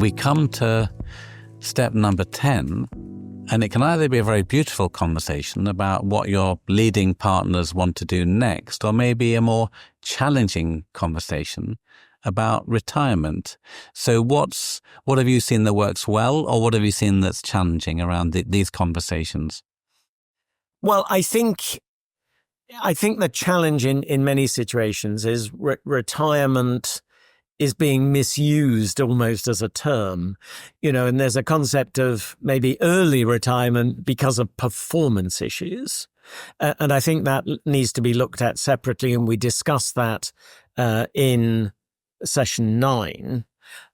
we come to step number 10, and it can either be a very beautiful conversation about what your leading partners want to do next, or maybe a more challenging conversation about retirement. So what have you seen that works well, or what have you seen that's challenging around these conversations? Well, I think the challenge in many situations is retirement is being misused almost as a term, and there's a concept of maybe early retirement because of performance issues. And I think that needs to be looked at separately. And we discussed that in session 9.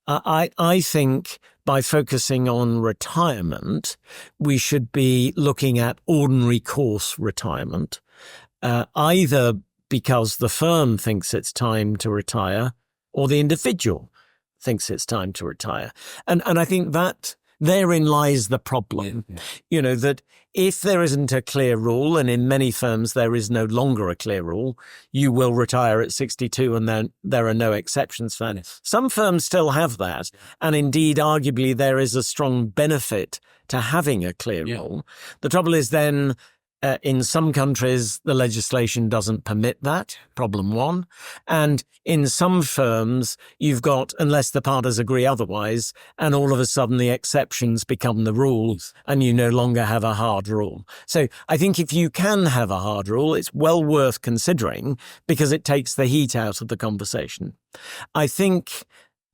I think by focusing on retirement, we should be looking at ordinary course retirement, either because the firm thinks it's time to retire or the individual thinks it's time to retire. And I think that therein lies the problem, that if there isn't a clear rule, and in many firms there is no longer a clear rule, you will retire at 62 and then there are no exceptions for that. Some firms still have that. And indeed, arguably, there is a strong benefit to having a clear rule. The trouble is then, in some countries, the legislation doesn't permit that, problem one. And in some firms, you've got, unless the parties agree otherwise, and all of a sudden the exceptions become the rules and you no longer have a hard rule. So I think if you can have a hard rule, it's well worth considering because it takes the heat out of the conversation. I think,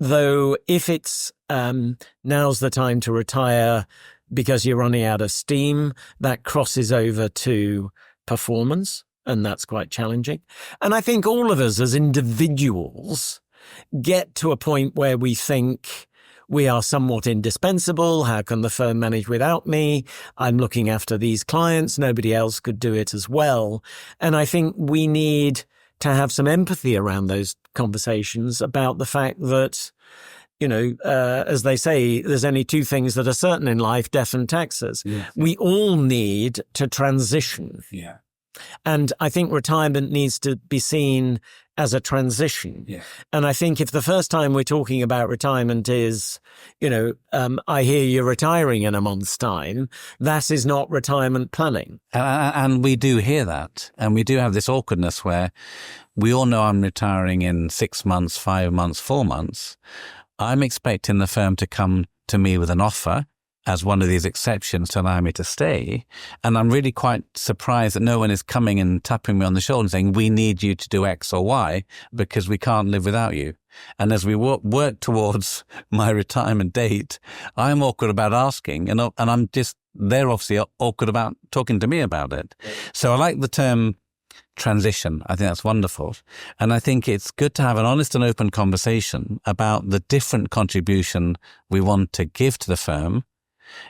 though, if it's now's the time to retire because you're running out of steam, that crosses over to performance, and that's quite challenging. And I think all of us as individuals get to a point where we think we are somewhat indispensable. How can the firm manage without me? I'm looking after these clients. Nobody else could do it as well. And I think we need to have some empathy around those conversations about the fact that as they say, there's only two things that are certain in life, death and taxes. Yeah. We all need to transition. Yeah. And I think retirement needs to be seen as a transition. Yeah. And I think if the first time we're talking about retirement is, I hear you're retiring in a month's time, that is not retirement planning. And we do hear that. And we do have this awkwardness where we all know I'm retiring in 6 months, 5 months, 4 months. I'm expecting the firm to come to me with an offer as one of these exceptions to allow me to stay. And I'm really quite surprised that no one is coming and tapping me on the shoulder and saying, we need you to do X or Y because we can't live without you. And as we work towards my retirement date, I'm awkward about asking and they're obviously awkward about talking to me about it. So I like the term transition. I think that's wonderful. And I think it's good to have an honest and open conversation about the different contribution we want to give to the firm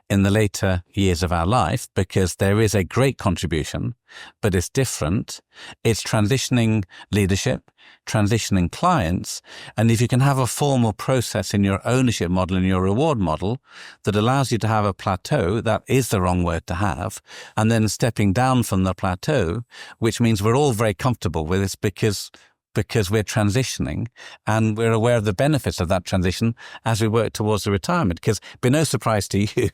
in the later years of our life, because there is a great contribution, but it's different. It's transitioning leadership, transitioning clients. And if you can have a formal process in your ownership model and your reward model that allows you to have a plateau, that is the wrong word to have, and then stepping down from the plateau, which means we're all very comfortable with this because we're transitioning and we're aware of the benefits of that transition as we work towards the retirement. Because it'd be no surprise to you,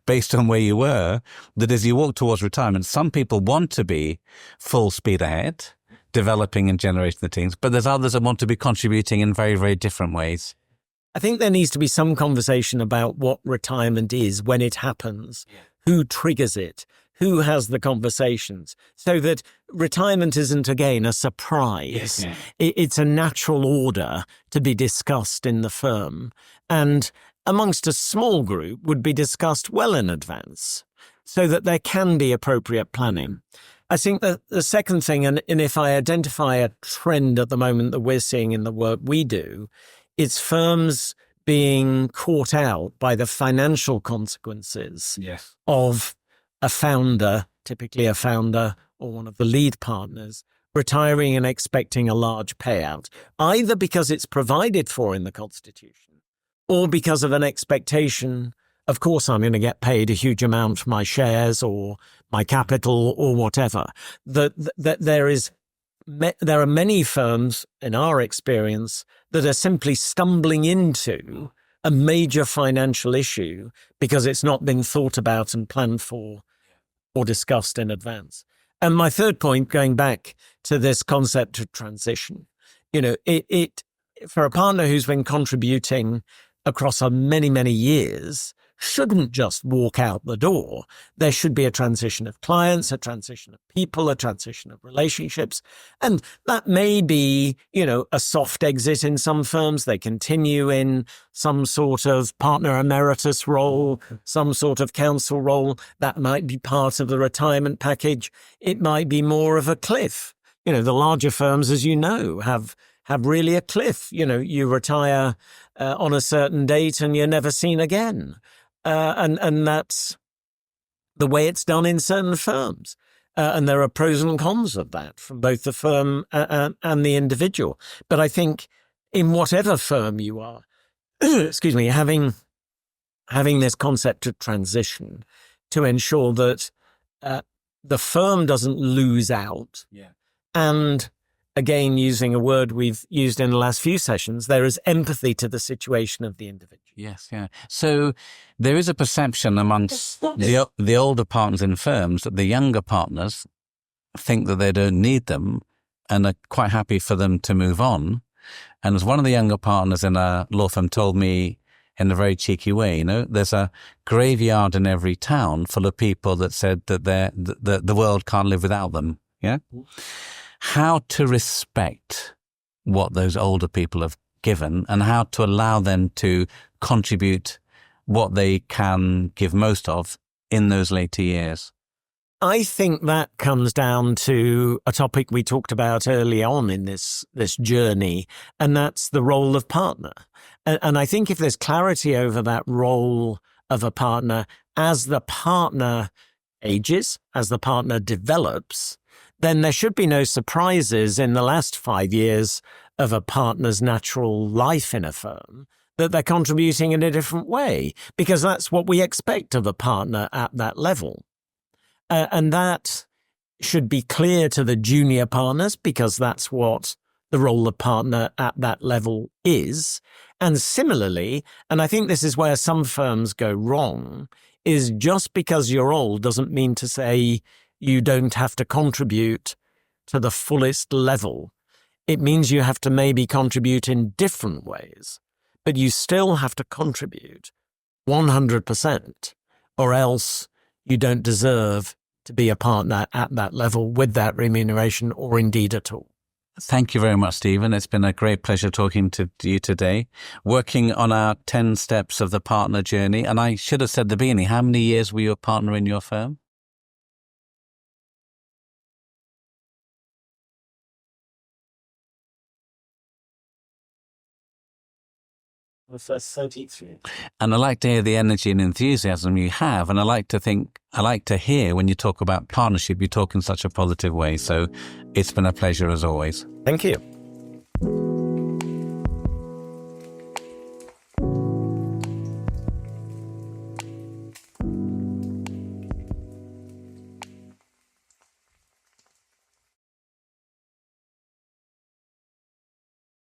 based on where you were, that as you walk towards retirement, some people want to be full speed ahead, developing and generating the teams, but there's others that want to be contributing in very, very different ways. I think there needs to be some conversation about what retirement is, when it happens, who triggers it, who has the conversations, so that retirement isn't, again, a surprise. Yes. It's a natural order to be discussed in the firm, and amongst a small group would be discussed well in advance, so that there can be appropriate planning. I think that the second thing, and if I identify a trend at the moment that we're seeing in the work we do, it's firms being caught out by the financial consequences of a founder, typically a founder or one of the lead partners, retiring and expecting a large payout, either because it's provided for in the Constitution or because of an expectation, of course, I'm going to get paid a huge amount for my shares or my capital or whatever. That there are many firms, in our experience, that are simply stumbling into a major financial issue because it's not been thought about and planned for or discussed in advance. And my third point, going back to this concept of transition, it for a partner who's been contributing across many, many years, shouldn't just walk out the door. There should be a transition of clients, a transition of people, a transition of relationships. And that may be, a soft exit in some firms. They continue in some sort of partner emeritus role, some sort of counsel role. That might be part of the retirement package. It might be more of a cliff. The larger firms, as you know, have really a cliff. You retire on a certain date and you're never seen again. And that's the way it's done in certain firms. And there are pros and cons of that from both the firm and the individual. But I think in whatever firm you are, excuse me, having this concept of transition to ensure that the firm doesn't lose out. Yeah. And again, using a word we've used in the last few sessions, there is empathy to the situation of the individual. Yes, yeah. So there is a perception amongst the older partners in firms that the younger partners think that they don't need them and are quite happy for them to move on. And as one of the younger partners in a law firm told me in a very cheeky way, there's a graveyard in every town full of people that said that the world can't live without them. Yeah. How to respect what those older people have given and how to allow them to contribute what they can give most of in those later years. I think that comes down to a topic we talked about early on in this journey, and that's the role of partner. And I think if there's clarity over that role of a partner as the partner ages, as the partner develops, then there should be no surprises in the last 5 years of a partner's natural life in a firm that they're contributing in a different way, because that's what we expect of a partner at that level. And that should be clear to the junior partners, because that's what the role of partner at that level is. And similarly, and I think this is where some firms go wrong, is just because you're old doesn't mean to say you don't have to contribute to the fullest level. It means you have to maybe contribute in different ways, but you still have to contribute 100%, or else you don't deserve to be a partner at that level with that remuneration, or indeed at all. Thank you very much, Stephen. It's been a great pleasure talking to you today, working on our 10 steps of the partner journey. And I should have said at the beginning, how many years were you a partner in your firm? The first 33. And I like to hear the energy and enthusiasm you have. And I like to hear when you talk about partnership, you talk in such a positive way. So it's been a pleasure as always. Thank you.